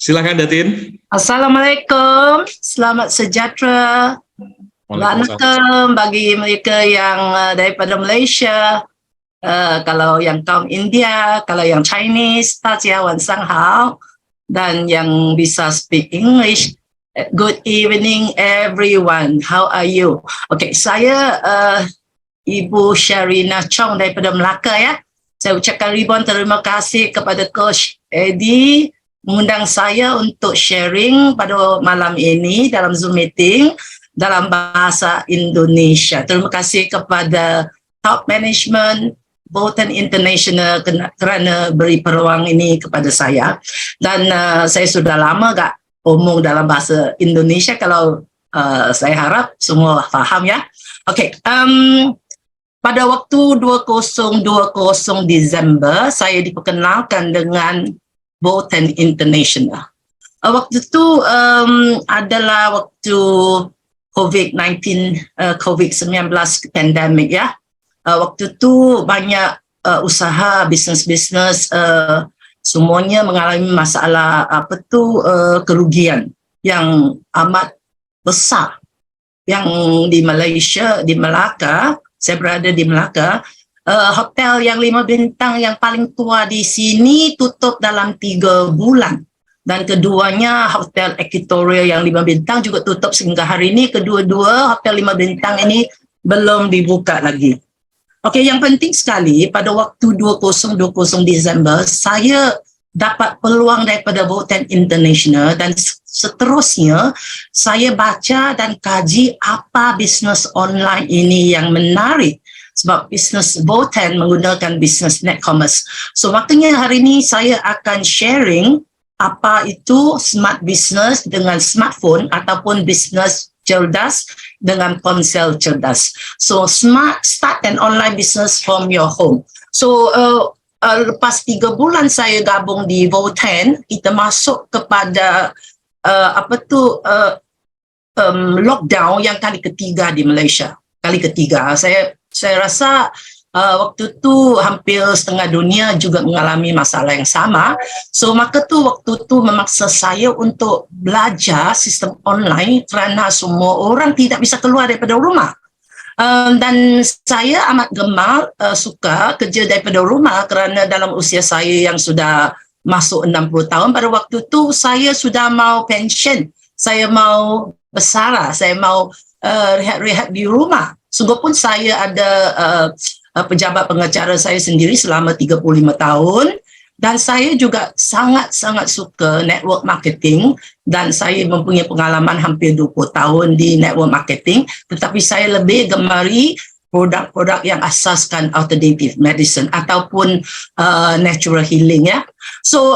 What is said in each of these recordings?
Silakan Datin. Assalamualaikum, selamat sejahtera. Waalaikumsalam bagi mereka yang daripada Malaysia, kalau yang kaum India, kalau yang Chinese, 大家晚上好, dan yang bisa speak English, good evening everyone, how are you? Okay, saya Ibu Sharina Chong daripada Melaka ya. Saya ucapkan ribuan terima kasih kepada Coach Eddie mengundang saya untuk sharing pada malam ini dalam Zoom meeting dalam bahasa Indonesia. Terima kasih kepada top management Bolton International kerana beri peluang ini kepada saya. Dan saya sudah lama gak omong dalam bahasa Indonesia, kalau saya harap semua faham ya. Okey, pada waktu 2020 Disember saya diperkenalkan dengan Bolton International. Waktu itu adalah waktu COVID-19 pandemic ya. Waktu itu banyak usaha bisnes-bisnes semuanya mengalami masalah kerugian yang amat besar. Yang di Malaysia, di Melaka, saya berada di Melaka, hotel yang 5 bintang yang paling tua di sini tutup dalam 3 bulan. Dan keduanya hotel Equatorial yang 5 bintang juga tutup sehingga hari ini. Kedua-dua hotel 5 bintang ini belum dibuka lagi. Okey, yang penting sekali pada waktu 2020 Disember saya dapat peluang daripada Bolton International dan seterusnya saya baca dan kaji apa bisnes online ini yang menarik. Sebab bisnes Bolton menggunakan bisnes net commerce. So makanya hari ini saya akan sharing apa itu smart business dengan smartphone ataupun bisnes cerdas dengan ponsel cerdas. So smart start an online business from your home. So lepas 3 bulan saya gabung di Bolton, kita masuk kepada lockdown yang kali ketiga di Malaysia. Kali ketiga. Saya rasa waktu tu hampir setengah dunia juga mengalami masalah yang sama. So maka tu waktu tu memaksa saya untuk belajar sistem online kerana semua orang tidak bisa keluar daripada rumah. Dan saya amat gemar suka kerja daripada rumah kerana dalam usia saya yang sudah masuk 60 tahun, pada waktu tu saya sudah mau pension, saya mau bersara, saya mau rehat-rehat di rumah. Sungguh pun saya ada pejabat pengacara saya sendiri selama 35 tahun dan saya juga sangat-sangat suka network marketing dan saya mempunyai pengalaman hampir 20 tahun di network marketing, tetapi saya lebih gemari produk-produk yang asaskan alternative medicine ataupun natural healing ya. So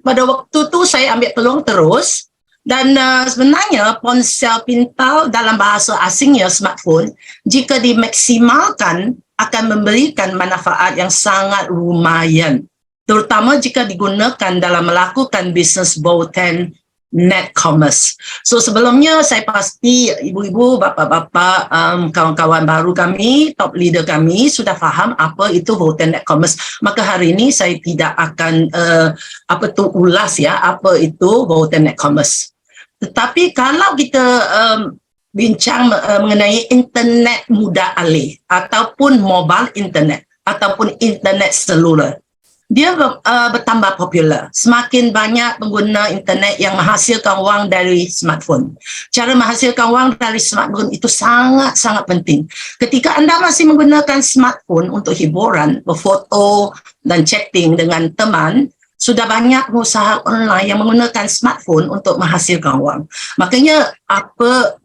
pada waktu tu saya ambil peluang terus. Dan sebenarnya ponsel pintar dalam bahasa asingnya smartphone, jika dimaksimalkan akan memberikan manfaat yang sangat lumayan. Terutama jika digunakan dalam melakukan bisnes Bolton net commerce. So sebelumnya saya pasti ibu-ibu, bapa-bapa, kawan-kawan baru kami, top leader kami sudah faham apa itu Bolton net commerce. Maka hari ini saya tidak akan ulas ya apa itu Bolton net commerce. Tetapi kalau kita bincang mengenai internet mudah alih ataupun mobile internet ataupun internet seluler, dia bertambah popular. Semakin banyak pengguna internet yang menghasilkan wang dari smartphone. Cara menghasilkan wang dari smartphone itu sangat-sangat penting. Ketika anda masih menggunakan smartphone untuk hiburan, berfoto dan chatting dengan teman, sudah banyak pengusaha online yang menggunakan smartphone untuk menghasilkan wang. Makanya apa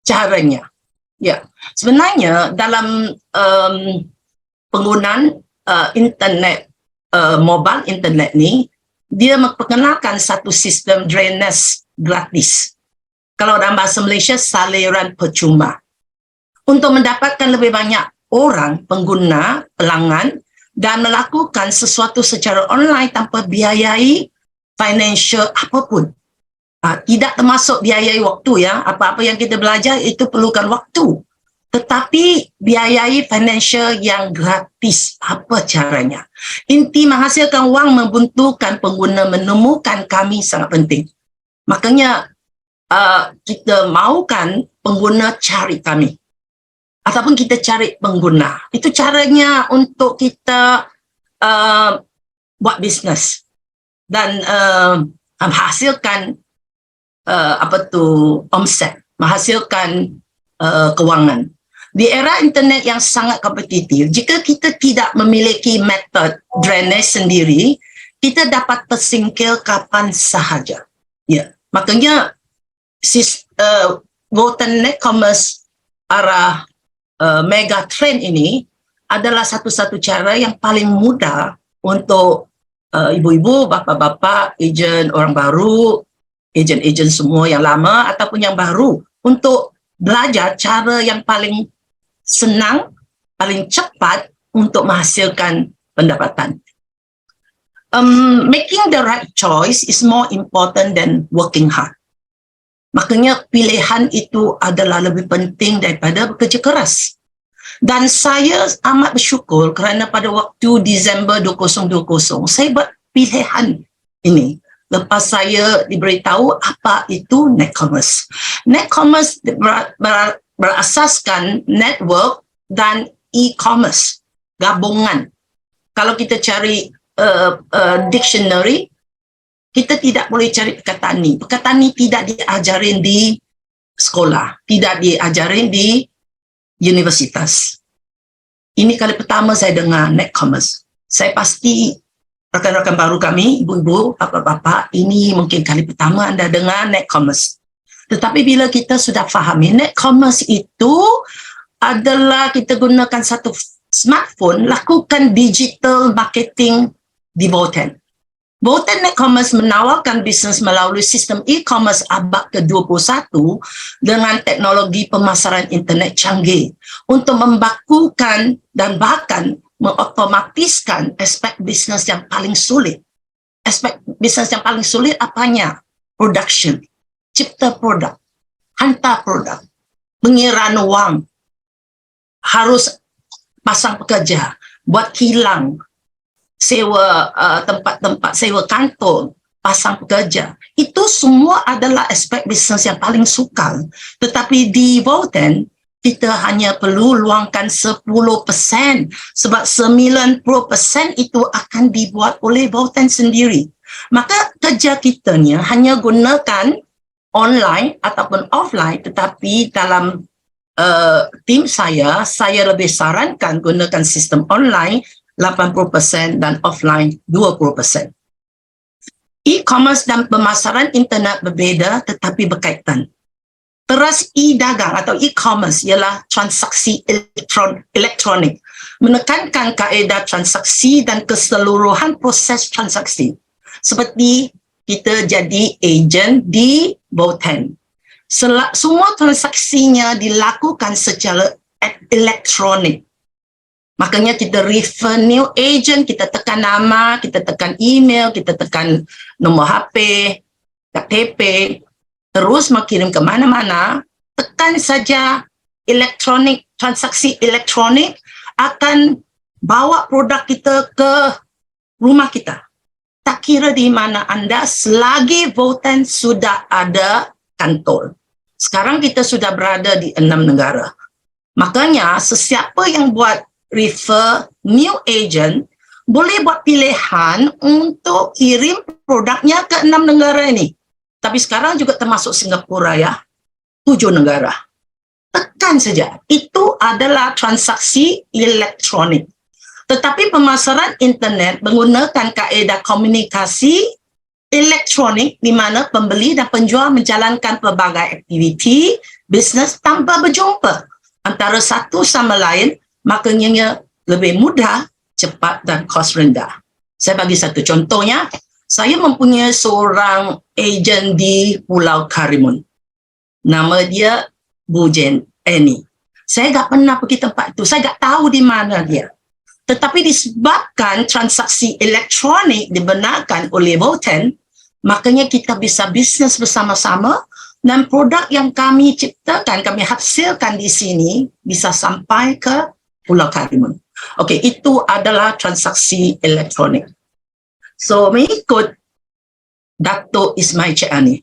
caranya? Ya, sebenarnya dalam penggunaan internet, mobile internet ni, dia memperkenalkan satu sistem drainage gratis. Kalau dalam bahasa Malaysia, saliran percuma. Untuk mendapatkan lebih banyak orang, pengguna, pelanggan, dan melakukan sesuatu secara online tanpa biayai financial apapun. Tidak termasuk biayai waktu ya. Apa-apa yang kita belajar itu perlukan waktu. Tetapi biayai financial yang gratis. Apa caranya? Inti menghasilkan wang membuntukan pengguna menemukan kami sangat penting. Makanya kita mahukan pengguna cari kami. Ataupun kita cari pengguna. Itu caranya untuk kita buat bisnes. Dan menghasilkan omset, menghasilkan kewangan. Di era internet yang sangat kompetitif, jika kita tidak memiliki metode drainage sendiri, kita dapat tersingkir kapan sahaja. Ya, makanya Voten e-commerce arah mega trend ini adalah satu-satu cara yang paling mudah untuk ibu-ibu, bapa-bapa, ejen orang baru, ejen-ejen semua yang lama ataupun yang baru untuk belajar cara yang paling senang, paling cepat untuk menghasilkan pendapatan. Making the right choice is more important than working hard. Makanya pilihan itu adalah lebih penting daripada bekerja keras. Dan saya amat bersyukur kerana pada waktu Disember 2020, saya buat pilihan ini. Lepas saya diberitahu apa itu Netcommerce. Netcommerce berasaskan network dan e-commerce, gabungan. Kalau kita cari dictionary, kita tidak boleh cari perkataan ini tidak diajarin di sekolah, tidak diajarin di universitas. Ini kali pertama saya dengar Netcommerce. Saya pasti rakan-rakan baru kami, ibu-ibu, bapak-bapak, ini mungkin kali pertama anda dengar Netcommerce. Tetapi bila kita sudah fahami, Netcommerce itu adalah kita gunakan satu smartphone, lakukan digital marketing di Voten. Voten Netcommerce menawarkan bisnes melalui sistem e-commerce abad ke-21 dengan teknologi pemasaran internet canggih untuk membakukan dan bahkan mengotomatiskan aspek bisnes yang paling sulit. Aspek bisnes yang paling sulit apanya? Production. Cipta produk, hantar produk, pengiraan wang, harus pasang pekerja, buat kilang, sewa tempat-tempat, sewa kantor, pasang pekerja. Itu semua adalah aspek bisnes yang paling sukar. Tetapi di Voten, kita hanya perlu luangkan 10%, sebab 90% itu akan dibuat oleh Voten sendiri. Maka kerja kitanya hanya gunakan online ataupun offline, tetapi dalam tim saya lebih sarankan gunakan sistem online 80% dan offline 20%. E-commerce dan pemasaran internet berbeza tetapi berkaitan. Teras e-dagang atau e-commerce ialah transaksi elektronik, menekankan kaedah transaksi dan keseluruhan proses transaksi. Seperti kita jadi ejen di Voten. Semua transaksinya dilakukan secara elektronik. Makanya kita refer new agent, kita tekan nama, kita tekan email, kita tekan nombor HP, KTP, terus mengirim ke mana-mana, tekan saja elektronik, transaksi elektronik akan bawa produk kita ke rumah kita. Tak kira di mana anda, selagi Voten sudah ada kantor. Sekarang kita sudah berada di 6 negara. Makanya sesiapa yang buat refer new agent boleh buat pilihan untuk kirim produknya ke 6 negara ini. Tapi sekarang juga termasuk Singapura ya, 7 negara. Tekan saja. Itu adalah transaksi elektronik. Tetapi pemasaran internet menggunakan kaedah komunikasi elektronik di mana pembeli dan penjual menjalankan pelbagai aktiviti bisnes tanpa berjumpa antara satu sama lain, makanya lebih mudah, cepat dan kos rendah. Saya bagi satu contohnya, saya mempunyai seorang ejen di Pulau Karimun. Nama dia Bu Jen Annie. Saya tak pernah pergi tempat itu, saya tak tahu di mana dia. Tetapi disebabkan transaksi elektronik dibenarkan oleh Voten, makanya kita bisa bisnes bersama-sama dan produk yang kami ciptakan, kami hasilkan di sini bisa sampai ke Pulau Karimun. Okey, itu adalah transaksi elektronik. So, mengikut Dato' Ismail Cik Ani,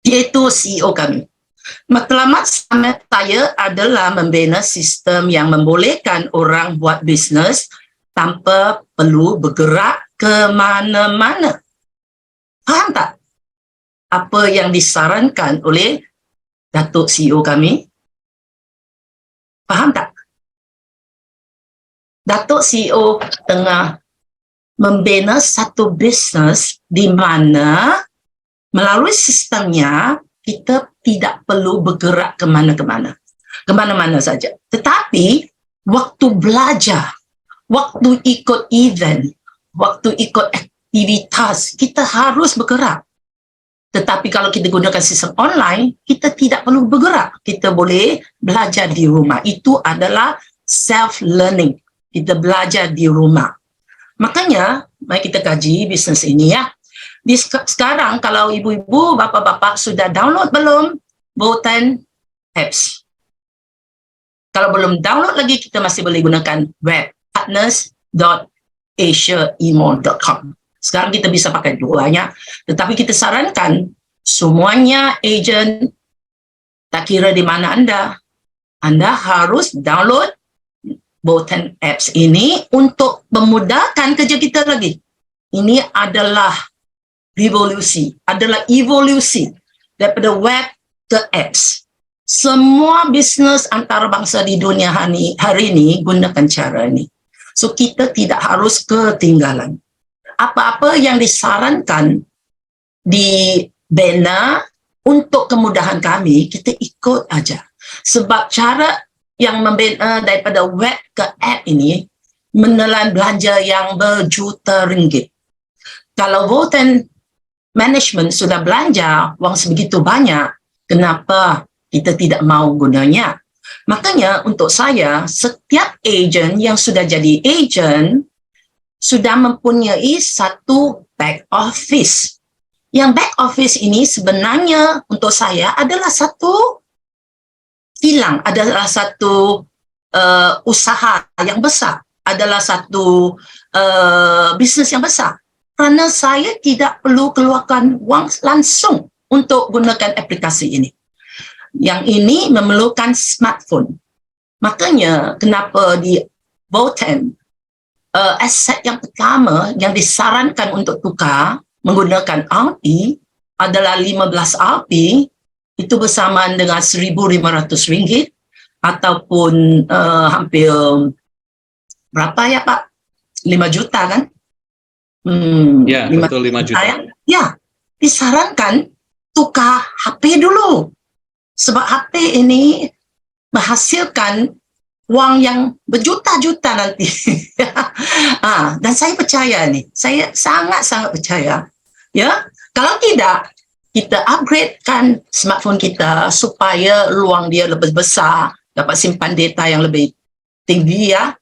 Iaitu CEO kami. Matlamat saya adalah membina sistem yang membolehkan orang buat bisnes tanpa perlu bergerak ke mana-mana. Faham tak apa yang disarankan oleh Datuk CEO kami? Faham tak? Datuk CEO tengah membina satu bisnes di mana melalui sistemnya kita tidak perlu bergerak ke mana-mana saja. Tetapi waktu belajar, waktu ikut event, waktu ikut aktivitas, kita harus bergerak. Tetapi kalau kita gunakan sistem online, kita tidak perlu bergerak. Kita boleh belajar di rumah. Itu adalah self-learning. Kita belajar di rumah. Makanya, mari kita kaji bisnes ini ya. Sekarang kalau ibu-ibu, bapa-bapa sudah download belum Bolten apps? Kalau belum download lagi, kita masih boleh gunakan web partners.asiaemo.com. Sekarang kita bisa pakai duanya, tetapi kita sarankan semuanya ejen, tak kira di mana Anda harus download Bolten apps ini untuk memudahkan kerja kita lagi. Ini adalah evolusi daripada web ke apps. Semua bisnes antarabangsa di dunia hari ini gunakan cara ini. So kita tidak harus ketinggalan. Apa-apa yang disarankan dibina untuk kemudahan kami, kita ikut aja. Sebab cara yang membina daripada web ke app ini menelan belanja yang berjuta ringgit. Kalau Bolten management sudah belanja wang sebegitu banyak, kenapa kita tidak mau gunanya? Makanya untuk saya, setiap ejen yang sudah jadi ejen sudah mempunyai satu back office. Yang back office ini sebenarnya untuk saya adalah satu kilang, adalah satu usaha yang besar, adalah satu bisnes yang besar. Kerana saya tidak perlu keluarkan wang langsung untuk gunakan aplikasi ini. Yang ini memerlukan smartphone. Makanya kenapa di Bolten, aset yang pertama yang disarankan untuk tukar menggunakan RP adalah 15 RP, itu bersamaan dengan RM1,500 ataupun hampir berapa ya Pak? 5 juta kan? Ya, betul 5 juta. Ya, disarankan tukar HP dulu. Sebab HP ini menghasilkan wang yang berjuta-juta nanti. Dan saya percaya nih, saya sangat-sangat percaya. Ya, kalau tidak, kita upgradekan smartphone kita supaya ruang dia lebih besar, dapat simpan data yang lebih tinggi ya,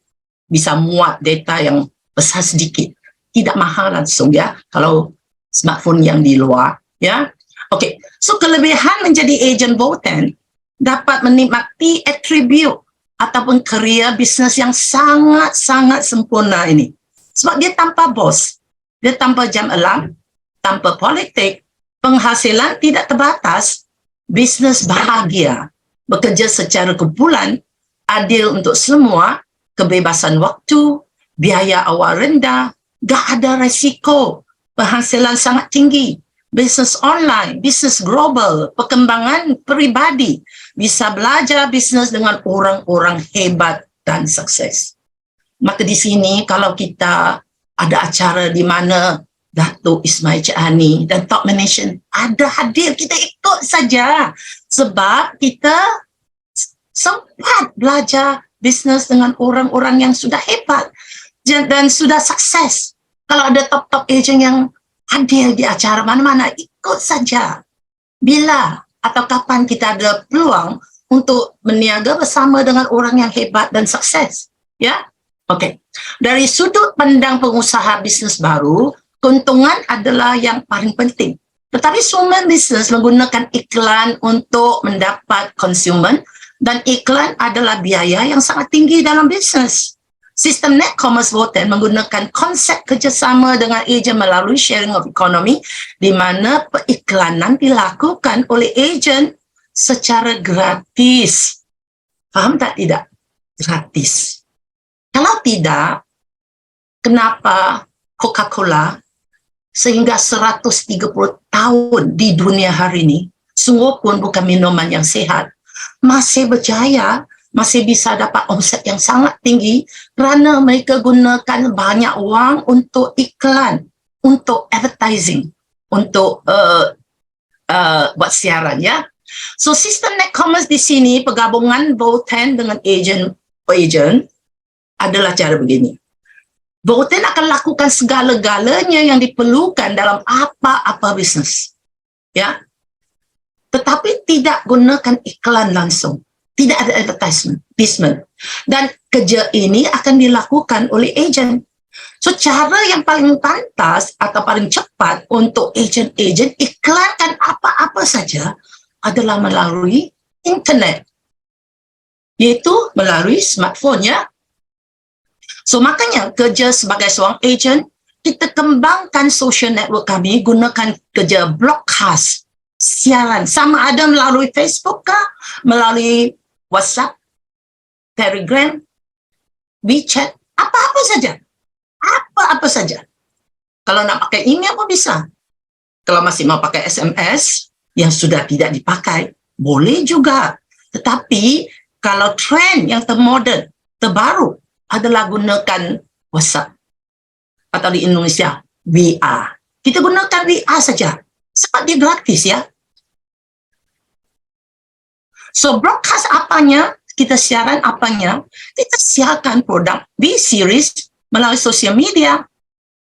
bisa muat data yang besar sedikit. Tidak mahal langsung ya, kalau smartphone yang di luar ya. Okey, so kelebihan menjadi ejen Bolten dapat menikmati atribut ataupun kerja bisnes yang sangat-sangat sempurna ini. Sebab dia tanpa bos, dia tanpa jam alarm, tanpa politik, penghasilan tidak terbatas, bisnes bahagia, bekerja secara kumpulan, adil untuk semua, kebebasan waktu, biaya awal rendah, gak ada risiko, penghasilan sangat tinggi, bisnes online, bisnes global, perkembangan peribadi, bisa belajar bisnes dengan orang-orang hebat dan sukses. Maka di sini kalau kita ada acara di mana Datuk Ismail Cik Hani dan top management ada hadir, kita ikut saja. Sebab kita sempat belajar bisnes dengan orang-orang yang sudah hebat dan sudah sukses. Kalau ada top-top agent yang hadir di acara mana-mana, ikut saja. Bila atau kapan kita ada peluang untuk berniaga bersama dengan orang yang hebat dan sukses. Ya? Okey. Dari sudut pandang pengusaha bisnes baru, keuntungan adalah yang paling penting. Tetapi semua bisnes menggunakan iklan untuk mendapat konsumen, dan iklan adalah biaya yang sangat tinggi dalam bisnes. Sistem net commerce voten menggunakan konsep kerjasama dengan ejen melalui sharing of economy, di mana periklanan dilakukan oleh ejen secara gratis. Faham tak tidak? Gratis. Kalau tidak, kenapa Coca-Cola sehingga 130 tahun di dunia hari ini, sungguh pun bukan minuman yang sehat, masih berjaya, masih bisa dapat omset yang sangat tinggi kerana mereka gunakan banyak wang untuk iklan, untuk advertising, untuk buat siaran, ya. So sistem net commerce di sini, penggabungan voten dengan ejen adalah cara begini. Voten akan lakukan segala-galanya yang diperlukan dalam apa-apa bisnes, ya. Tetapi tidak gunakan iklan langsung. Tidak ada advertisement. Dan kerja ini akan dilakukan oleh ejen. So, cara yang paling pantas atau paling cepat untuk ejen-ejen iklankan apa-apa saja adalah melalui internet. Yaitu melalui smartphone, ya. So, makanya kerja sebagai seorang ejen, kita kembangkan social network kami, gunakan kerja broadcast, siaran. Sama ada melalui Facebook kah, melalui WhatsApp, Telegram, WeChat, apa-apa saja. Apa-apa saja. Kalau nak pakai email pun bisa. Kalau masih mau pakai SMS yang sudah tidak dipakai, boleh juga. Tetapi kalau trend yang termoden, terbaru adalah gunakan WhatsApp. Atau di Indonesia, WA. Kita gunakan WA saja. Sebab dia gratis, ya. So, broadcast apanya, kita siaran apanya, kita siarkan produk V-Series melalui sosial media.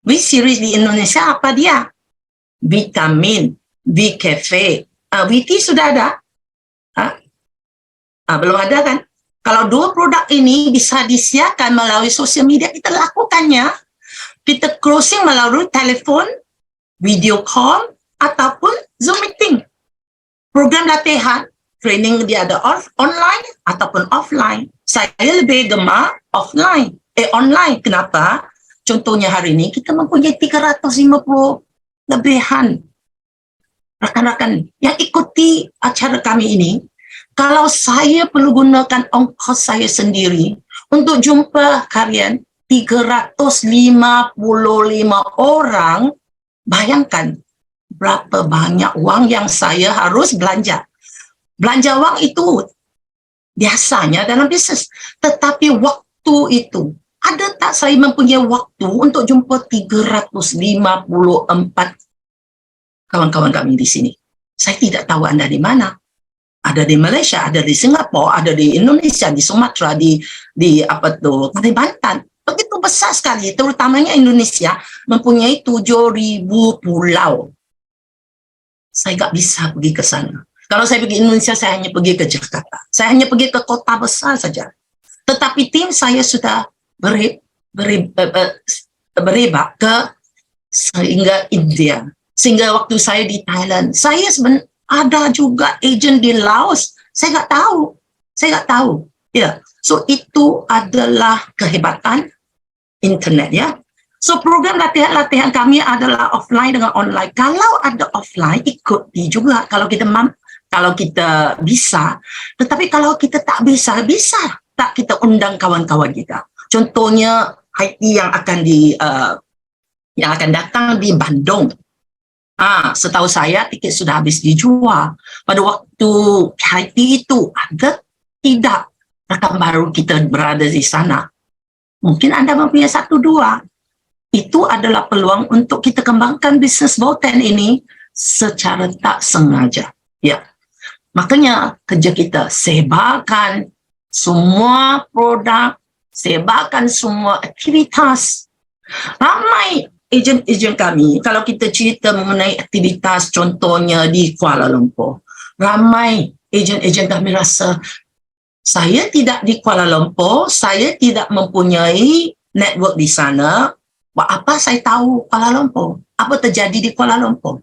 V-Series di Indonesia apa dia? Vitamin, V-Cafe. VT sudah ada? Belum ada kan? Kalau dua produk ini bisa disiarkan melalui sosial media, kita lakukannya. Kita closing melalui telefon, video call, ataupun Zoom meeting. Program latihan, training dia ada online ataupun offline. Saya lebih gemar online. Kenapa? Contohnya hari ini kita mempunyai 350 lebihan rakan-rakan yang ikuti acara kami ini. Kalau saya perlu gunakan ongkos saya sendiri untuk jumpa kalian 355 orang, bayangkan berapa banyak wang yang saya harus belanja. Belanja wang itu biasanya dalam bisnes. Tetapi waktu itu, ada tak saya mempunyai waktu untuk jumpa 354 kawan-kawan kami di sini? Saya tidak tahu Anda di mana. Ada di Malaysia, ada di Singapura, ada di Indonesia, di Sumatera, di Kalimantan. Begitu besar sekali, terutamanya Indonesia mempunyai 7.000 pulau. Saya tak bisa pergi ke sana. Kalau saya pergi Indonesia, saya hanya pergi ke Jakarta. Saya hanya pergi ke kota besar saja. Tetapi tim saya sudah berebak ke sehingga India. Sehingga waktu saya di Thailand, saya sebenarnya ada juga ejen di Laos. Saya tak tahu. Ya, so itu adalah kehebatan internet, ya. So program latihan kami adalah offline dengan online. Kalau ada offline, ikuti juga kalau kita bisa. Tetapi kalau kita tak bisa tak kita undang kawan-kawan kita. Contohnya IT yang akan datang di Bandung. Setahu saya tiket sudah habis dijual. Pada waktu IT itu ada tidak rakan baru kita berada di sana. Mungkin Anda mempunyai 1-2. Itu adalah peluang untuk kita kembangkan bisnes voten ini secara tak sengaja. Ya. Makanya kerja kita sebarkan semua produk, sebarkan semua aktivitas. Ramai ejen-ejen kami, kalau kita cerita mengenai aktivitas contohnya di Kuala Lumpur, ramai ejen-ejen kami rasa, saya tidak di Kuala Lumpur, saya tidak mempunyai network di sana, buat apa saya tahu Kuala Lumpur? Apa terjadi di Kuala Lumpur?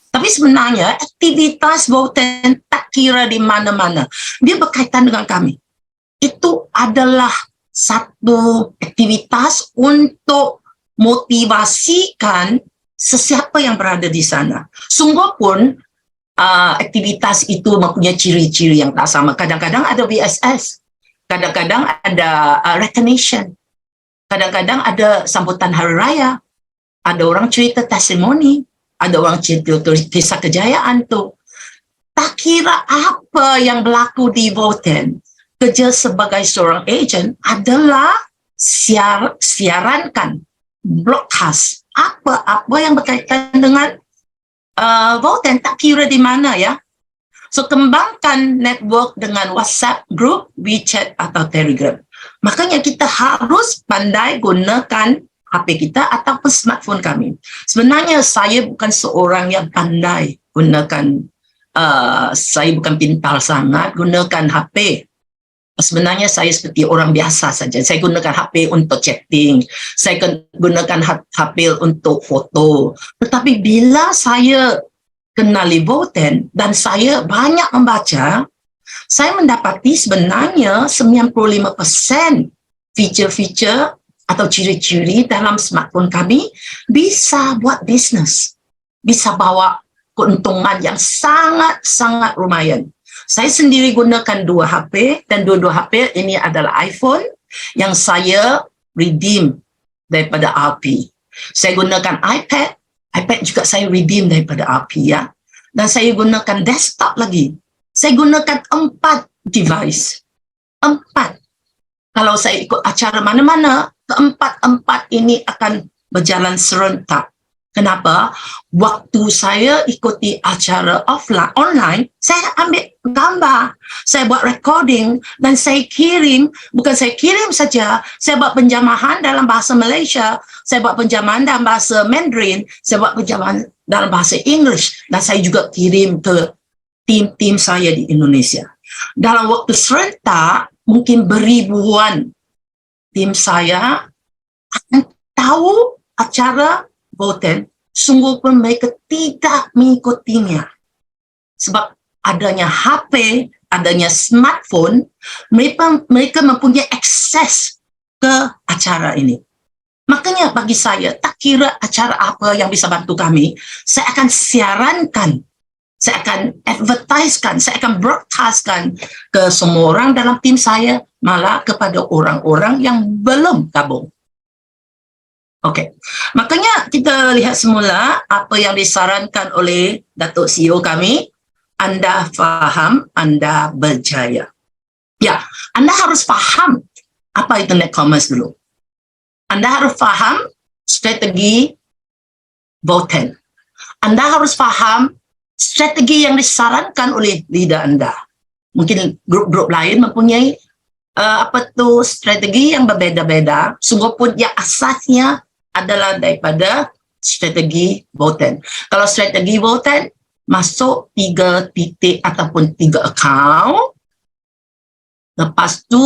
Tapi sebenarnya aktivitas voten tak kira di mana-mana. Dia berkaitan dengan kami. Itu adalah satu aktivitas untuk motivasikan sesiapa yang berada di sana. Sungguh pun aktivitas itu mempunyai ciri-ciri yang tak sama. Kadang-kadang ada VSS, kadang-kadang ada recognition, kadang-kadang ada sambutan hari raya, ada orang cerita testimoni, ada orang cerita kisah kejayaan tu. Tak kira apa yang berlaku di Voten, kerja sebagai seorang ejen adalah siarankan, broadcast, apa yang berkaitan dengan Voten, tak kira di mana ya. So, kembangkan network dengan WhatsApp group, WeChat atau Telegram. Makanya kita harus pandai gunakan HP kita ataupun smartphone kami. Sebenarnya saya bukan seorang yang pandai gunakan, saya bukan pintar sangat gunakan HP. Sebenarnya saya seperti orang biasa saja. Saya gunakan HP untuk chatting, saya gunakan HP untuk foto. Tetapi bila saya kenali Voten dan saya banyak membaca, saya mendapati sebenarnya 95% feature-feature atau ciri-ciri dalam smartphone kami bisa buat bisnes, bisa bawa keuntungan yang sangat-sangat lumayan. Saya sendiri gunakan 2 HP dan dua-dua HP ini adalah iPhone yang saya redeem daripada RP. Saya gunakan iPad juga saya redeem daripada RP ya. Dan saya gunakan desktop lagi. Saya gunakan 4 device. 4. Kalau saya ikut acara mana-mana, keempat-empat ini akan berjalan serentak. Kenapa? Waktu saya ikuti acara online, saya ambil gambar, saya buat recording, dan saya kirim. Bukan saya kirim saja, saya buat penjamahan dalam bahasa Malaysia, saya buat penjamahan dalam bahasa Mandarin, saya buat penjamahan dalam bahasa English, dan saya juga kirim ke tim-tim saya di Indonesia. Dalam waktu serentak, mungkin beribuan tim saya akan tahu acara Voten, sungguh pun mereka tidak mengikutinya. Sebab adanya HP, adanya smartphone, mereka mempunyai akses ke acara ini. Makanya bagi saya, tak kira acara apa yang bisa bantu kami, saya akan siarankan, saya akan advertisekan, saya akan broadcastkan ke semua orang dalam tim saya, malah kepada orang-orang yang belum gabung. Okey, makanya kita lihat semula apa yang disarankan oleh Datuk CEO kami. Anda faham, anda berjaya. Ya, anda harus faham apa itu net commerce dulu. Anda harus faham strategi Voten. Anda harus faham strategi yang disarankan oleh leader anda. Mungkin grup-grup lain mempunyai strategi yang berbeza-beza. Sungguh pun yang asasnya adalah daripada strategi Voten. Kalau strategi Voten masuk 3 titik ataupun 3 account, lepas tu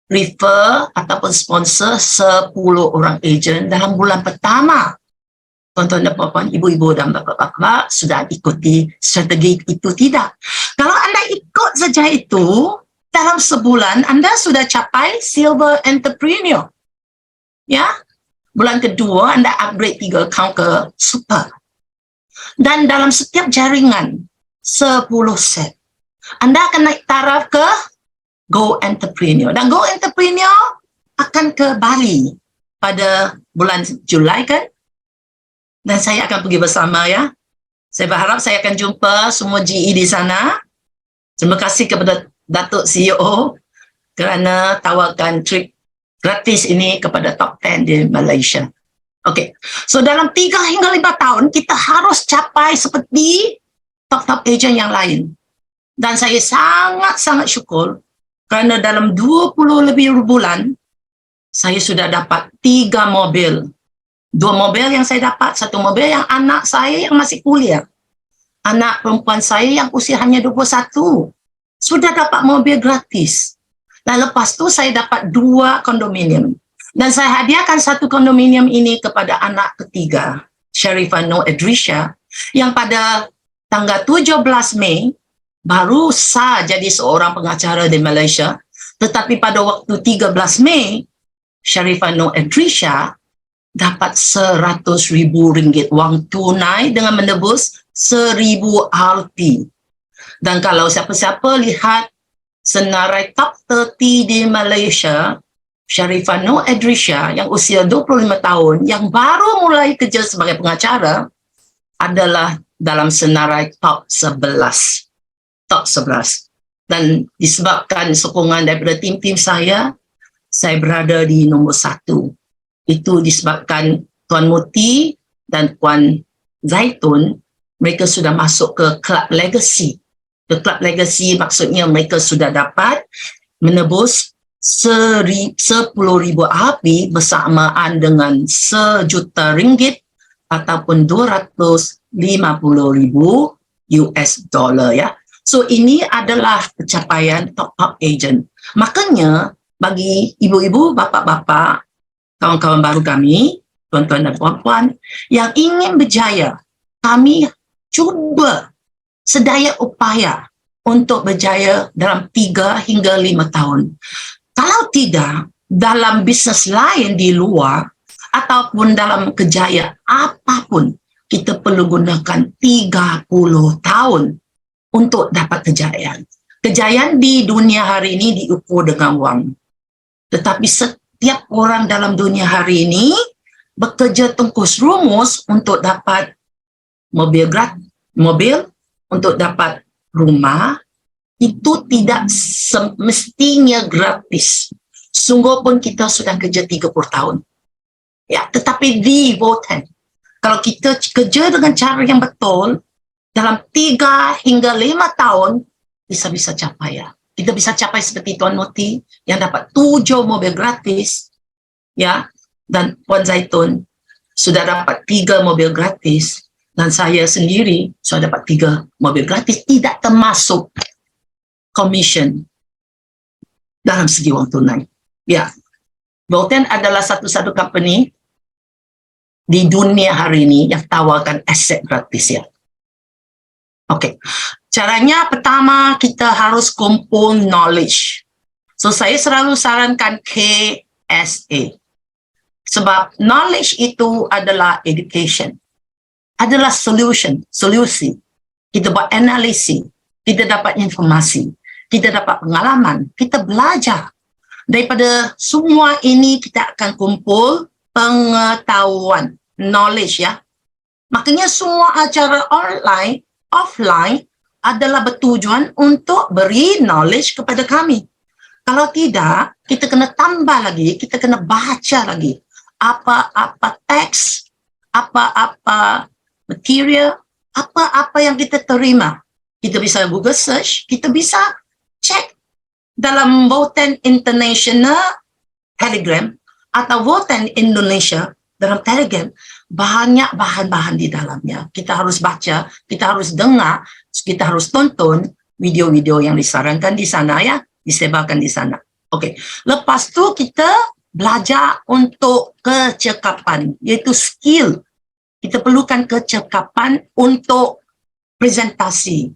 refer ataupun sponsor 10 orang ejen dalam bulan pertama. Tuan-tuan dan puan-puan, ibu-ibu dan bapa-bapa sudah ikuti strategi itu tidak. Kalau anda ikut saja itu, dalam sebulan anda sudah capai silver entrepreneur. Ya, bulan kedua anda upgrade 3 account ke super. Dan dalam setiap jaringan 10 set, anda akan naik taraf ke Go Entrepreneur. Dan Go Entrepreneur akan ke Bali pada bulan Julai kan? Dan saya akan pergi bersama ya. Saya berharap saya akan jumpa semua GE di sana. Terima kasih kepada Datuk CEO kerana tawarkan trip gratis ini kepada top 10 di Malaysia. Okey, so dalam 3 hingga 5 tahun kita harus capai seperti top-top agent yang lain. Dan saya sangat-sangat syukur kerana dalam 20 lebih bulan saya sudah dapat 3 mobil. 2 mobil yang saya dapat, 1 mobil yang anak saya yang masih kuliah. Anak perempuan saya yang usia hanya 21 sudah dapat mobil gratis. Dan lepas tu saya dapat 2 kondominium. Dan saya hadiahkan 1 kondominium ini kepada anak ketiga, Sharifah Noor Edrisha, yang pada tanggal 17 Mei baru sah jadi seorang pengacara di Malaysia. Tetapi pada waktu 13 Mei, Sharifah Noor Edrisha dapat RM100,000 wang tunai dengan menebus 1,000 Rp. Dan kalau siapa-siapa lihat senarai top 30 di Malaysia, Sharifah Noor Edrisha yang usia 25 tahun, yang baru mulai kerja sebagai pengacara, adalah dalam senarai top 11. Top 11. Dan disebabkan sokongan daripada tim-tim saya berada di nombor 1. Itu disebabkan Tuan Muti dan Puan Zaitun, mereka sudah masuk ke Club Legacy. Ke Club Legacy maksudnya mereka sudah dapat menebus 10,000 Rp bersamaan dengan RM1 juta ataupun 250,000 US dollar, ya. So ini adalah pencapaian top agent. Makanya bagi ibu-ibu, bapak-bapak, kawan-kawan baru kami, tuan-tuan dan puan-puan yang ingin berjaya, kami cuba sedaya upaya untuk berjaya dalam 3 hingga 5 tahun. Kalau tidak, dalam bisnes lain di luar ataupun dalam kejayaan apapun, kita perlu gunakan 30 tahun untuk dapat kejayaan. Kejayaan di dunia hari ini diukur dengan wang. Tetapi setiap orang dalam dunia hari ini bekerja tungkus rumus untuk dapat mobil, untuk dapat rumah. Itu tidak semestinya gratis. Sungguh pun kita sudah kerja 30 tahun. Ya, tetapi di Voten, kalau kita kerja dengan cara yang betul, dalam 3 hingga 5 tahun, bisa capai, ya. Kita bisa capai seperti Tuan Muti yang dapat 7 mobil gratis, ya, dan Puan Zaitun sudah dapat 3 mobil gratis, dan saya sendiri sudah dapat 3 mobil gratis, tidak termasuk commission dalam segi wang tunai. Ya, Voten adalah satu-satu company di dunia hari ini yang tawarkan aset gratis, ya. Oke, caranya pertama kita harus kumpul knowledge. So saya selalu sarankan KSA. Sebab knowledge itu adalah education. Adalah solusi. Kita buat analisis, kita dapat informasi, kita dapat pengalaman, kita belajar. Daripada semua ini kita akan kumpul pengetahuan, knowledge, ya. Makanya semua acara online, offline adalah bertujuan untuk beri knowledge kepada kami. Kalau tidak, kita kena tambah lagi, kita kena baca lagi apa-apa teks, apa-apa material, apa-apa yang kita terima. Kita bisa Google search, kita bisa cek dalam Voten International Telegram atau Voten Indonesia dalam Telegram. Banyak bahan-bahan di dalamnya. Kita harus baca, kita harus dengar, kita harus tonton video-video yang disarankan di sana, ya, disebarkan di sana. Oke, lepas tu kita belajar untuk kecekapan, yaitu skill. Kita perlukan kecekapan untuk presentasi,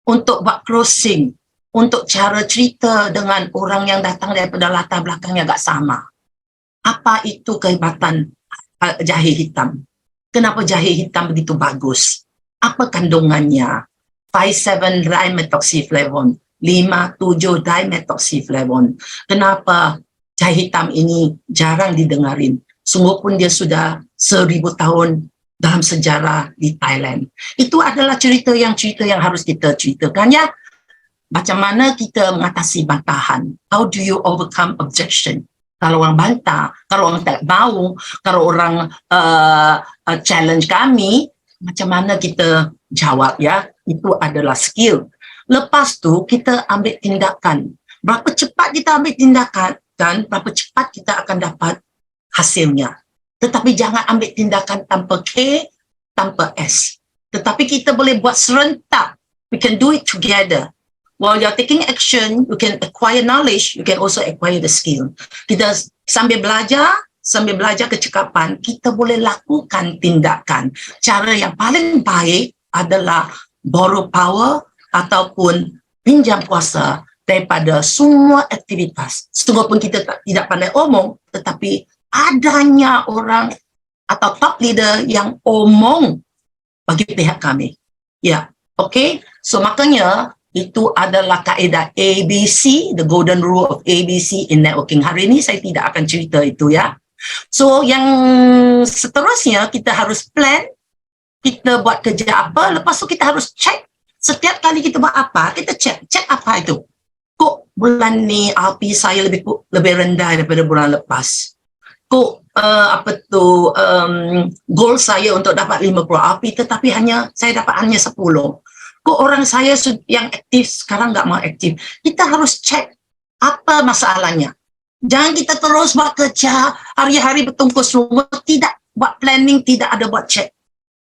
untuk buat closing, untuk cara cerita dengan orang yang datang daripada latar belakang yang agak sama. Apa itu kehebatan jahe hitam? Kenapa jahe hitam begitu bagus? Apa kandungannya? 5,7-dimethoxyflavone, 5,7-dimethoxyflavone. Kenapa jahe hitam ini jarang didengarin? Sungguh pun dia sudah 1,000 tahun dalam sejarah di Thailand. Itu adalah cerita yang harus kita ceritakan, ya. Macam mana kita mengatasi bantahan? How do you overcome objection? Kalau orang bantah, kalau orang tak mau, kalau orang challenge kami, macam mana kita jawab, ya? Itu adalah skill. Lepas tu kita ambil tindakan. Berapa cepat kita ambil tindakan dan berapa cepat kita akan dapat hasilnya. Tetapi jangan ambil tindakan tanpa K, tanpa S. Tetapi kita boleh buat serentak. We can do it together. While you're taking action, you can acquire knowledge, you can also acquire the skill. Kita sambil belajar kecekapan, kita boleh lakukan tindakan. Cara yang paling baik adalah borrow power ataupun pinjam kuasa daripada semua aktivitas. Sungguh pun kita tidak pandai omong, tetapi adanya orang atau top leader yang omong bagi pihak kami. Ya, okay. So makanya itu adalah kaedah ABC, the golden rule of ABC in networking. Hari ini saya tidak akan cerita itu ya. So yang seterusnya kita harus plan, kita buat kerja apa, lepas tu kita harus check. Setiap kali kita buat apa, kita check apa itu. Kok bulan ni RP saya lebih rendah daripada bulan lepas. Kok goal saya untuk dapat 50 RP tetapi saya dapat hanya 10. Kok orang saya yang aktif sekarang nggak mau aktif. Kita harus check apa masalahnya. Jangan kita terus buat kerja hari-hari bertungkus rumah, tidak buat planning, tidak ada buat check.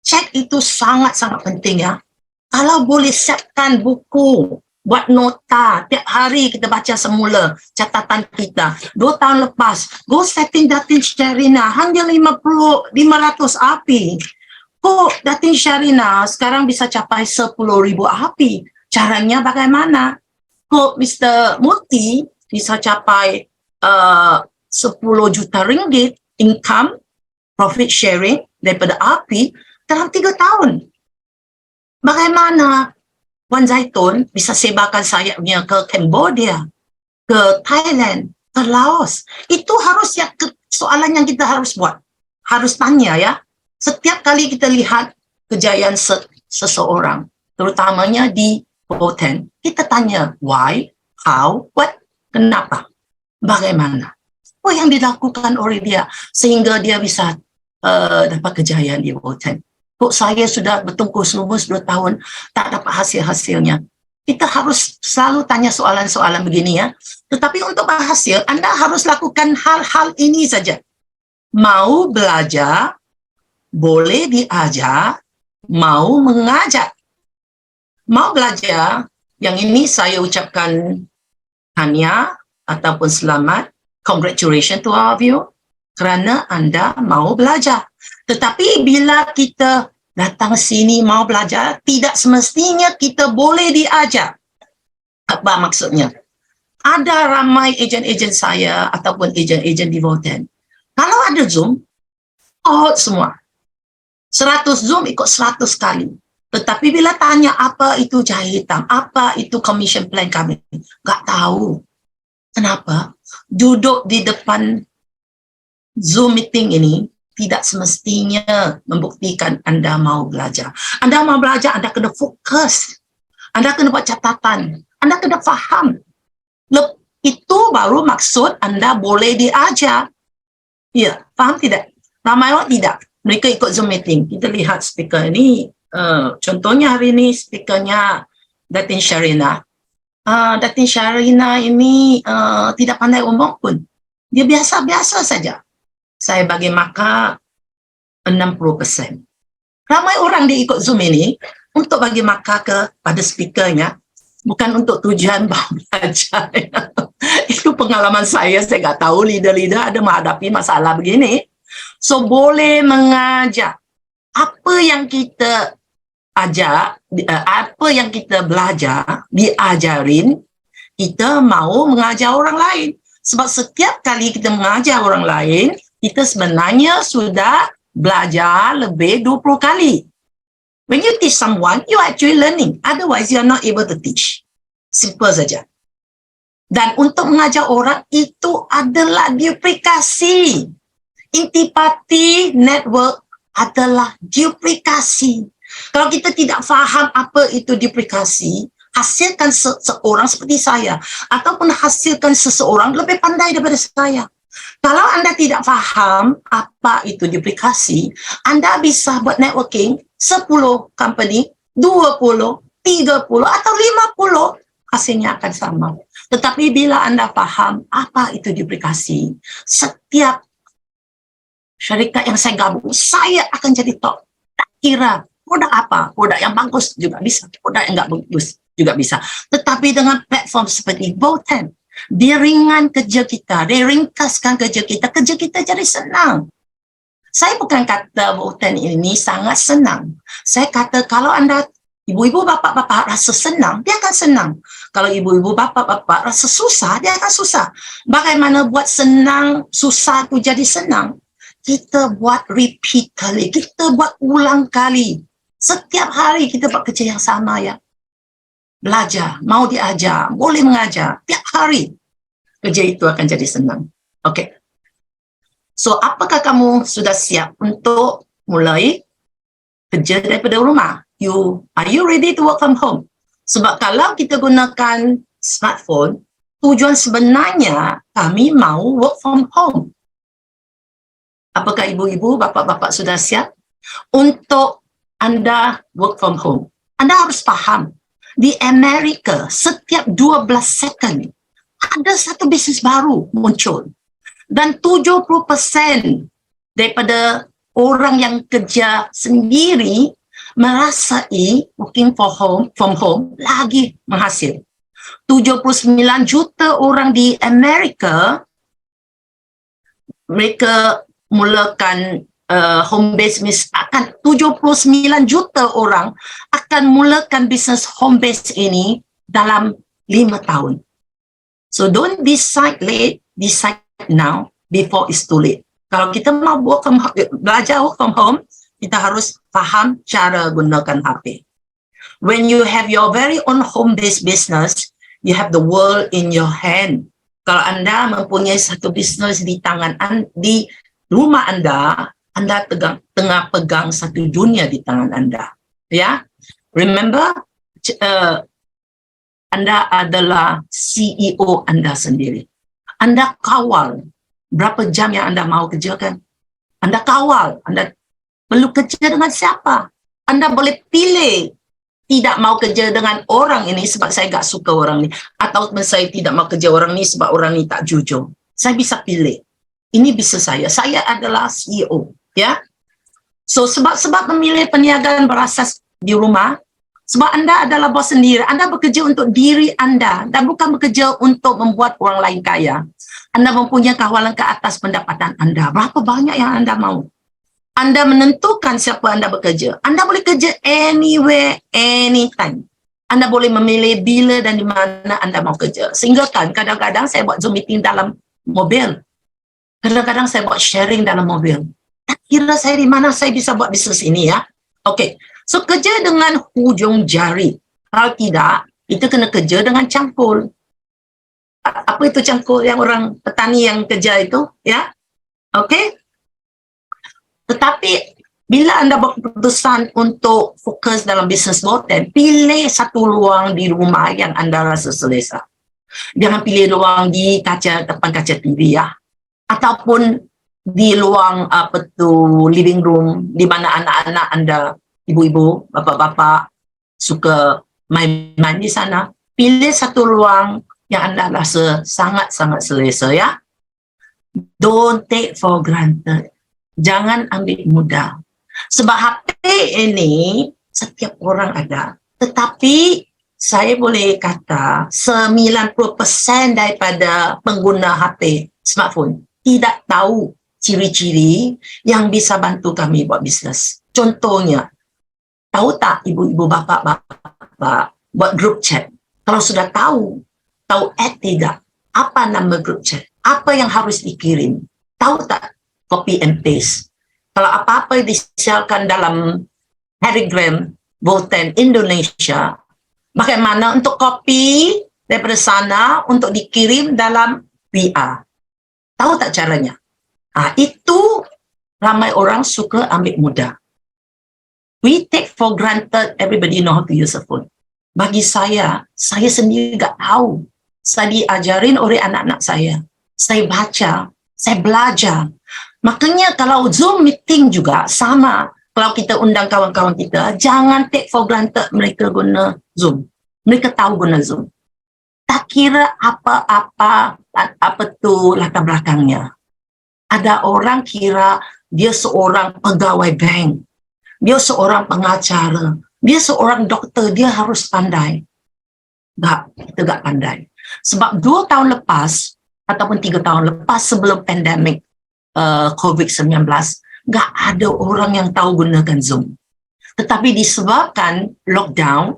Check itu sangat-sangat penting ya. Kalau boleh siapkan buku, buat nota, tiap hari kita baca semula catatan kita. 2 tahun lepas, goal setting Datin Sharina hanya 500 RP. Kok Datin Sharina sekarang bisa capai 10,000 RP? Caranya bagaimana? Kok Mr. Muti bisa capai 10 juta ringgit income, profit sharing daripada RP dalam 3 tahun? Bagaimana Wan Zaitun bisa sebarkan sayapnya ke Cambodia, ke Thailand, ke Laos? Itu harus soalan yang kita harus buat. Harus tanya ya. Setiap kali kita lihat kejayaan seseorang, terutamanya di Boten, kita tanya why, how, what, kenapa, bagaimana. Apa yang dilakukan oleh dia sehingga dia bisa dapat kejayaan di Boten. Kok saya sudah bertungkus lumus 2 tahun tak dapat hasil-hasilnya. Kita harus selalu tanya soalan-soalan begini ya. Tetapi untuk berhasil, Anda harus lakukan hal-hal ini saja. Mau belajar, boleh diajar, mau mengajar. Mau belajar, yang ini saya ucapkan tahniah ataupun selamat, congratulations to all of you, kerana Anda mau belajar. Tetapi bila kita datang sini mau belajar, tidak semestinya kita boleh diajar. Apa maksudnya? Ada ramai ejen-ejen saya ataupun ejen-ejen di Voten. Kalau ada Zoom, semua. 100 Zoom ikut 100 kali. Tetapi bila tanya apa itu jahitan, apa itu commission plan kami, nggak tahu. Kenapa? Duduk di depan Zoom meeting ini, tidak semestinya membuktikan Anda mau belajar. Anda mau belajar, Anda kena fokus. Anda kena buat catatan. Anda kena faham. Itu baru maksud Anda boleh diajar. Ya, faham tidak? Ramai orang tidak. Mereka ikut Zoom meeting. Kita lihat speaker ini. Contohnya hari ini speakernya Datin Sharina. Datin Sharina ini tidak pandai omong pun. Dia biasa-biasa saja. Saya bagi maka 60%. Ramai orang dia ikut Zoom ini untuk bagi maka kepada speakernya, bukan untuk tujuan belajar. Itu pengalaman saya nggak tahu leader-leader ada menghadapi masalah begini. So boleh mengajar. Apa yang kita ajar, apa yang kita belajar, diajarin, kita mau mengajar orang lain. Sebab setiap kali kita mengajar orang lain, kita sebenarnya sudah belajar lebih 20 kali. When you teach someone, you are actually learning. Otherwise, you are not able to teach. Simple saja. Dan untuk mengajar orang, itu adalah duplikasi. Intipati network adalah duplikasi. Kalau kita tidak faham apa itu duplikasi, hasilkan seorang seperti saya, ataupun hasilkan seseorang lebih pandai daripada saya. Kalau Anda tidak faham apa itu duplikasi, Anda bisa buat networking 10 company, 20, 30 atau 50, hasilnya akan sama. Tetapi bila Anda faham apa itu duplikasi, setiap syarikat yang saya gabung, saya akan jadi top. Tak kira produk apa, produk yang bagus juga bisa, produk yang enggak bagus juga bisa. Tetapi dengan platform seperti Voten, dia ringan kerja kita, dia ringkaskan kerja kita jadi senang. Saya bukan kata Voten ini sangat senang. Saya kata kalau Anda ibu-ibu bapak-bapak rasa senang, dia akan senang. Kalau ibu-ibu bapak-bapak rasa susah, dia akan susah. Bagaimana buat senang, susah tu jadi senang? Kita buat repeat kali, kita buat ulang kali. Setiap hari kita buat kerja yang sama ya. Belajar, mau diajar, boleh mengajar. Tiap hari kerja itu akan jadi senang. Okay. So, apakah kamu sudah siap untuk mulai kerja daripada rumah? Are you ready to work from home? Sebab kalau kita gunakan smartphone, tujuan sebenarnya kami mau work from home. Apakah ibu-ibu, bapak-bapak sudah siap untuk Anda work from home? Anda harus faham, di Amerika setiap 12 second ada satu bisnes baru muncul. Dan 70% daripada orang yang kerja sendiri merasai working from home lagi menghasil. 79 juta orang di Amerika, mereka mulakan home based business. Akan 79 juta orang akan mulakan bisnes home based ini dalam 5 tahun. So don't decide late, decide now before it's too late. Kalau kita mau belajar work from home, kita harus faham cara gunakan HP. When you have your very own home-based business, you have the world in your hand. Kalau Anda mempunyai satu bisnes di tangan di rumah Anda tengah pegang satu dunia di tangan Anda. Ya, remember, Anda adalah CEO Anda sendiri. Anda kawal berapa jam yang Anda mau kerjakan. Anda kawal, Anda perlu kerja dengan siapa. Anda boleh pilih tidak mau kerja dengan orang ini sebab saya tak suka orang ini. Atau saya tidak mau kerja orang ini sebab orang ini tak jujur. Saya bisa pilih. Ini bisa saya. Saya adalah CEO. Ya. So, sebab memilih perniagaan berasas di rumah, sebab Anda adalah bos sendiri. Anda bekerja untuk diri Anda dan bukan bekerja untuk membuat orang lain kaya. Anda mempunyai kawalan ke atas pendapatan Anda. Berapa banyak yang Anda mau? Anda menentukan siapa Anda bekerja. Anda boleh kerja anywhere, anytime. Anda boleh memilih bila dan di mana Anda mau kerja. Sehingga kan kadang-kadang saya buat Zoom meeting dalam mobil. Kadang-kadang saya buat sharing dalam mobil. Tak kira saya di mana saya bisa buat bisnes ini ya. Okey. So, kerja dengan hujung jari. Kalau tidak, itu kena kerja dengan cangkul. Apa itu cangkul yang orang petani yang kerja itu? Ya, okey. Tetapi, bila Anda buat keputusan untuk fokus dalam bisnes modern, pilih satu ruang di rumah yang Anda rasa selesa. Jangan pilih ruang di depan kaca TV ya. Ataupun di ruang living room, di mana anak-anak Anda, ibu-ibu, bapak-bapak suka main-main di sana. Pilih satu ruang yang Anda rasa sangat-sangat selesa ya. Don't take for granted. Jangan ambil mudah. Sebab HP ini setiap orang ada. Tetapi saya boleh kata 90% daripada pengguna HP smartphone tidak tahu ciri-ciri yang bisa bantu kami buat bisnes. Contohnya, tahu tak ibu-ibu bapak-bapak buat group chat? Kalau sudah tahu add tidak? Apa nama group chat? Apa yang harus dikirim? Tahu tak? Copy and paste. Kalau apa-apa disiarkan dalam Telegram Volten Indonesia, bagaimana untuk copy daripada sana untuk dikirim dalam WA? Tahu tak caranya? Itu ramai orang suka ambil mudah. We take for granted everybody know how to use a phone. Bagi saya sendiri tak tahu. Saya diajarin oleh anak-anak saya. Saya baca, saya belajar. Makanya kalau Zoom meeting juga sama. Kalau kita undang kawan-kawan kita, jangan take for granted mereka guna Zoom. Mereka tahu guna Zoom. Tak kira apa tu latar belakangnya. Ada orang kira dia seorang pegawai bank. Dia seorang pengacara. Dia seorang doktor. Dia harus pandai. Kita tak pandai. Sebab 2 tahun lepas, ataupun 3 tahun lepas sebelum pandemik COVID-19, tak ada orang yang tahu gunakan Zoom. Tetapi disebabkan lockdown,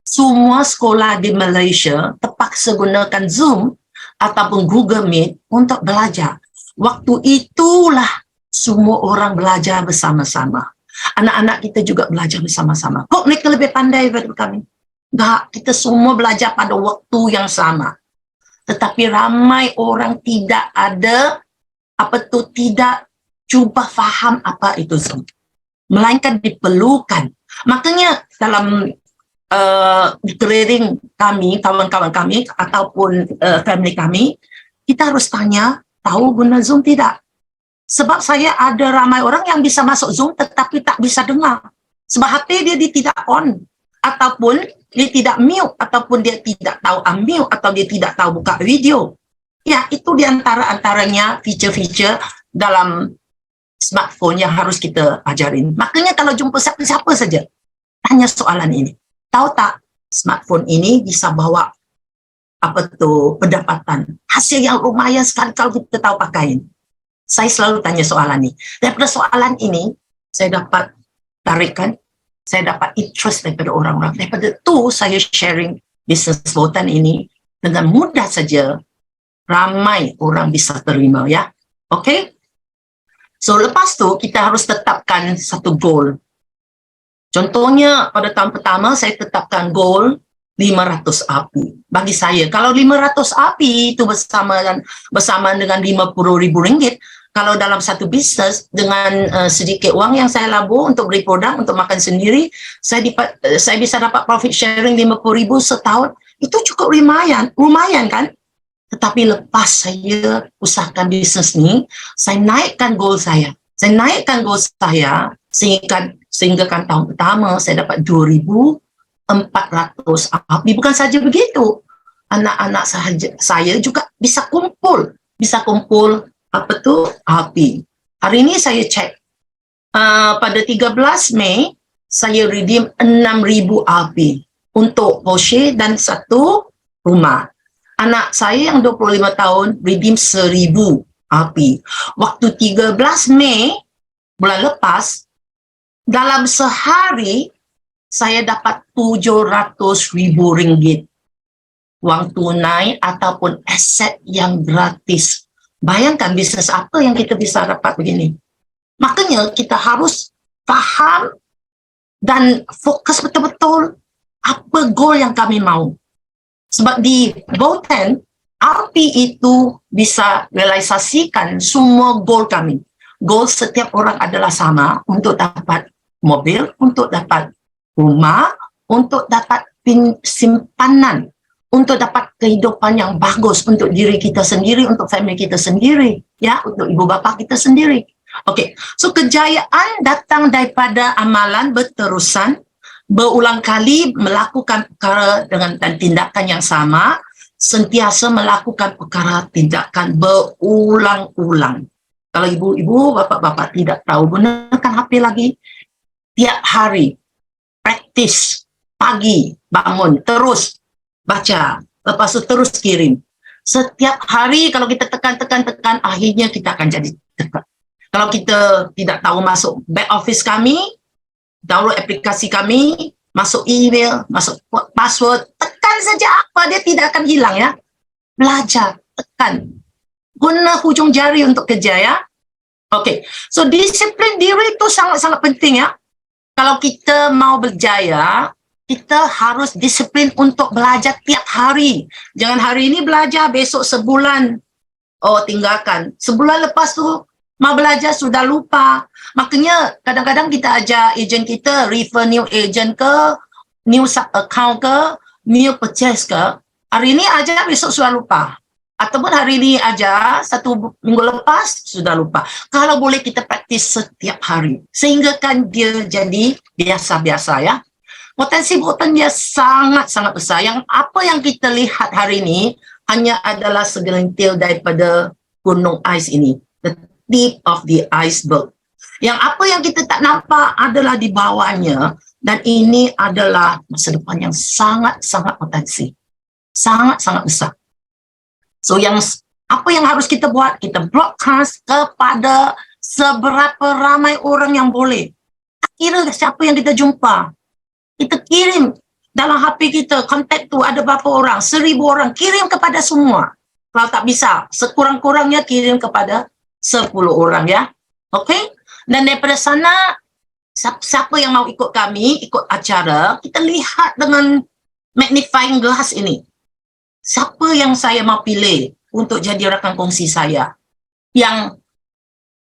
semua sekolah di Malaysia terpaksa gunakan Zoom ataupun Google Meet untuk belajar. Waktu itulah semua orang belajar bersama-sama. Anak-anak kita juga belajar bersama-sama. Kok mereka lebih pandai daripada kami? Tak, kita semua belajar pada waktu yang sama. Tetapi ramai orang tidak tidak cuba faham apa itu Zoom. Melainkan diperlukan. Makanya dalam training kami, kawan-kawan kami, ataupun family kami, kita harus tanya, tahu guna Zoom tidak? Sebab saya ada ramai orang yang bisa masuk Zoom tetapi tak bisa dengar. Sebab HP dia tidak on. Ataupun dia tidak mute. Ataupun dia tidak tahu unmute. Atau dia tidak tahu buka video. Ya, itu diantara-antaranya feature-feature dalam smartphone yang harus kita ajarin. Makanya kalau jumpa siapa-siapa saja, tanya soalan ini. Tahu tak, smartphone ini bisa bawa pendapatan. Hasil yang lumayan sekali kalau kita tahu pakaiin. Saya selalu tanya soalan ini. Daripada soalan ini, saya dapat tarikan, saya dapat interest daripada orang-orang. Daripada itu, saya sharing bisnes Botan ini dengan mudah saja, ramai orang bisa terima, ya. Oke? So, lepas tu, kita harus tetapkan satu goal. Contohnya, pada tahun pertama, saya tetapkan goal 500 API. Bagi saya, kalau 500 API itu bersama dengan RM50,000, kalau dalam satu bisnes dengan sedikit uang yang saya labur untuk beli produk, untuk makan sendiri, saya bisa dapat profit sharing RM50,000 setahun. Itu cukup lumayan kan? Tetapi lepas saya usahakan bisnes ni, saya naikkan goal saya. Sehingga kan tahun pertama saya dapat 2,400 API. Bukan saja begitu, anak-anak saya juga bisa kumpul API. Hari ini saya cek, pada 13 Mei saya redeem 6,000 API untuk Porsche dan satu rumah. Anak saya yang 25 tahun redeem 1,000 API. Waktu 13 Mei bulan lepas, dalam sehari saya dapat RM700,000 uang tunai ataupun aset yang gratis. Bayangkan bisnes apa yang kita bisa dapat begini. Makanya kita harus faham dan fokus betul-betul apa goal yang kami mau. Sebab di Botan, RP itu bisa realisasikan semua goal kami. Goal setiap orang adalah sama, untuk dapat mobil, untuk dapat rumah, untuk dapat simpanan, untuk dapat kehidupan yang bagus untuk diri kita sendiri, untuk family kita sendiri, ya, untuk ibu bapa kita sendiri. Okey, so kejayaan datang daripada amalan berterusan, berulang kali melakukan perkara dengan tindakan yang sama, sentiasa melakukan perkara tindakan berulang-ulang. Kalau ibu-ibu, bapa-bapa tidak tahu, gunakan HP lagi, tiap hari, praktis, pagi, bangun, terus baca, lepas itu terus kirim. Setiap hari kalau kita tekan, akhirnya kita akan jadi dekat. Kalau kita tidak tahu masuk back office kami, download aplikasi kami, masuk email, masuk password, tekan saja apa, dia tidak akan hilang, ya. Belajar, tekan. Guna hujung jari untuk kerja, ya. Okey, so disiplin diri itu sangat-sangat penting, ya. Kalau kita mau berjaya, kita harus disiplin untuk belajar tiap hari. Jangan hari ini belajar, besok sebulan, tinggalkan. Sebulan lepas tu, mau belajar sudah lupa. Makanya kadang-kadang kita ajar ejen kita, refer new agent ke, new sub account ke, new purchase ke. Hari ini ajar, besok sudah lupa. Ataupun hari ini ajar, 1 minggu lepas sudah lupa. Kalau boleh kita praktis setiap hari, sehingga kan dia jadi biasa-biasa, ya. Potensi Botan dia sangat-sangat besar. Apa yang kita lihat hari ini hanya adalah segelintir daripada gunung ais ini, the tip of the iceberg. Yang apa yang kita tak nampak adalah di bawahnya, dan ini adalah masa depan yang sangat-sangat potensi, sangat-sangat besar. So apa yang harus kita buat? Kita broadcast kepada seberapa ramai orang yang boleh. kira siapa yang kita jumpa. Kita kirim dalam HP kita, kontak tu ada berapa orang, 1,000 orang, kirim kepada semua. Kalau tak bisa, sekurang-kurangnya kirim kepada 10 orang ya. Okey? Dan daripada sana, siapa yang mau ikut kami, ikut acara, kita lihat dengan magnifying glass ini. Siapa yang saya mau pilih untuk jadi rakan kongsi saya yang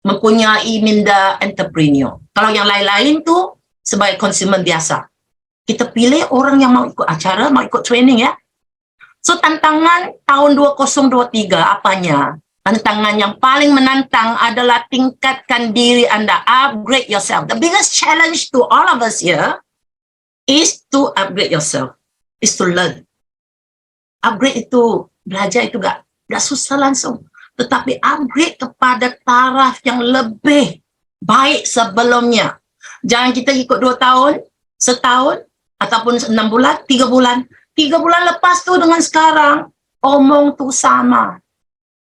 mempunyai minda entrepreneur. Kalau yang lain-lain tu sebagai konsumen biasa. Kita pilih orang yang mau ikut acara, mau ikut training ya. So tantangan tahun 2023 apanya? Tantangan yang paling menantang adalah tingkatkan diri anda, upgrade yourself. The biggest challenge to all of us here is to upgrade yourself, is to learn. Upgrade itu, belajar itu gak susah langsung. Tetapi upgrade kepada taraf yang lebih baik sebelumnya. Jangan kita ikut 2 tahun, setahun, ataupun 6 bulan, 3 bulan. 3 bulan lepas tu dengan sekarang, omong tu sama.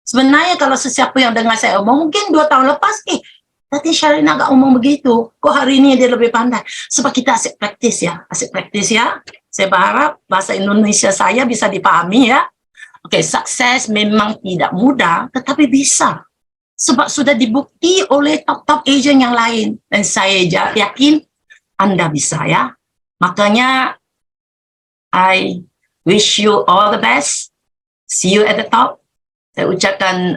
Sebenarnya kalau sesiapa yang dengar saya omong, mungkin 2 tahun lepas, tadi Sharina agak omong begitu. Kok hari ini dia lebih pandai? Sebab kita asyik praktis ya. Asyik praktis ya. Saya berharap bahasa Indonesia saya bisa dipahami ya. Okey, sukses memang tidak mudah, tetapi bisa. Sebab sudah dibukti oleh top-top agent yang lain. Dan saya yakin anda bisa ya. Makanya, I wish you all the best. See you at the top. Saya ucapkan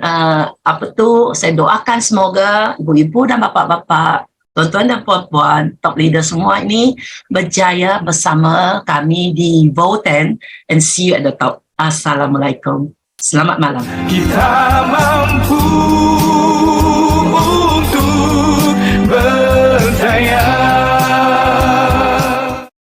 saya doakan semoga ibu-ibu dan bapa-bapa, tuan-tuan dan puan-puan, top leader semua ini berjaya bersama kami di Voten, and see you at the top. Assalamualaikum. Selamat malam. Kita mampu